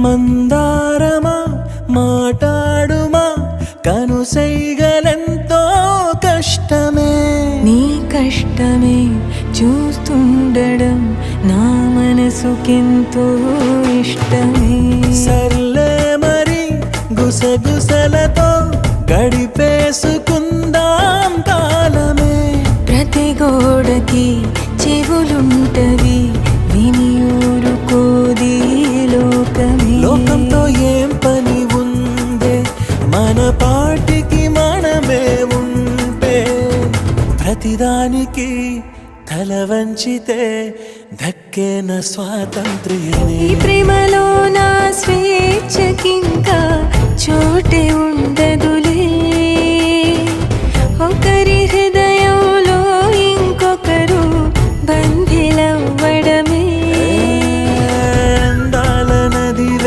మందారమా మాటాడుమా కనుసైగలెంతో కష్టమే. నీ కష్టమే చూస్తుండడం నా మనసుకెంతో ఇష్టమే. సర్లే మరి గుసగుసలతో గడిపేసుకుందాం కాలమే. ప్రతి గోడకి చెవులుంటవి విని ఊరుకోది లోకమే. లోకంతో ఏం పని ఉందే మన పాటికి మనమే ఉంటే. ప్రతిదానికి తల వంచితే దక్కేన స్వాతంత్ర్యమే. ఈ ప్రేమలో నా